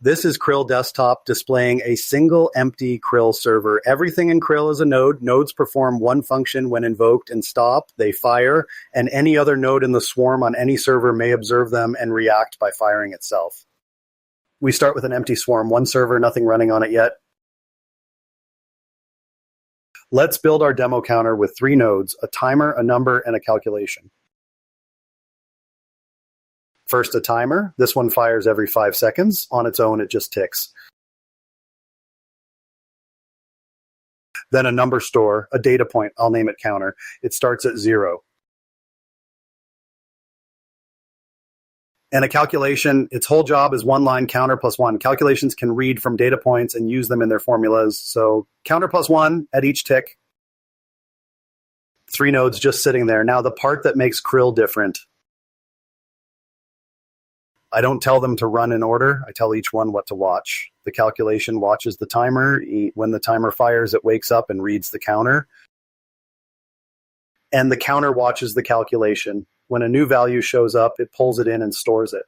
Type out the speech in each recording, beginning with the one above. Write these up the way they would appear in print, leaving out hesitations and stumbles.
This is Krill Desktop displaying a single empty Krill server. Everything in Krill is a node. Nodes perform one function when invoked and stop. They fire, and any other node in the swarm on any server may observe them and react by firing itself. We start with an empty swarm, one server, nothing running on it yet. Let's build our demo counter with 3 nodes, a timer, a number, and a calculation. First, a timer. This one fires every 5 seconds. On its own, it just ticks. Then a number store, a data point. I'll name it counter. It starts at 0. And a calculation, its whole job is one line counter plus 1. Calculations can read from data points and use them in their formulas. So counter plus 1 at each tick. 3 nodes just sitting there. Now the part that makes Krill different. I don't tell them to run in order. I tell each one what to watch. The calculation watches the timer. When the timer fires, it wakes up and reads the counter. And the counter watches the calculation. When a new value shows up, it pulls it in and stores it.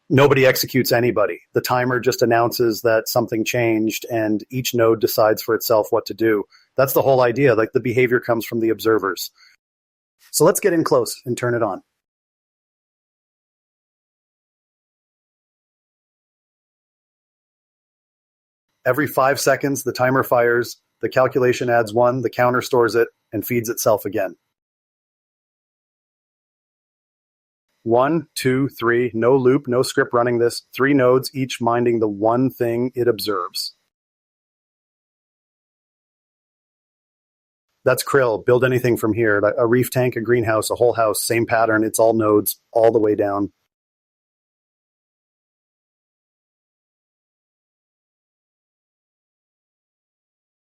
Nobody executes anybody. The timer just announces that something changed, and each node decides for itself what to do. That's the whole idea. Like, the behavior comes from the observers. So let's get in close and turn it on. Every 5 seconds, the timer fires, the calculation adds 1, the counter stores it, and feeds itself again. 1, 2, 3, no loop, no script running this, 3 nodes, each minding the one thing it observes. That's Krill. Build anything from here. A reef tank, a greenhouse, a whole house, same pattern. It's all nodes all the way down.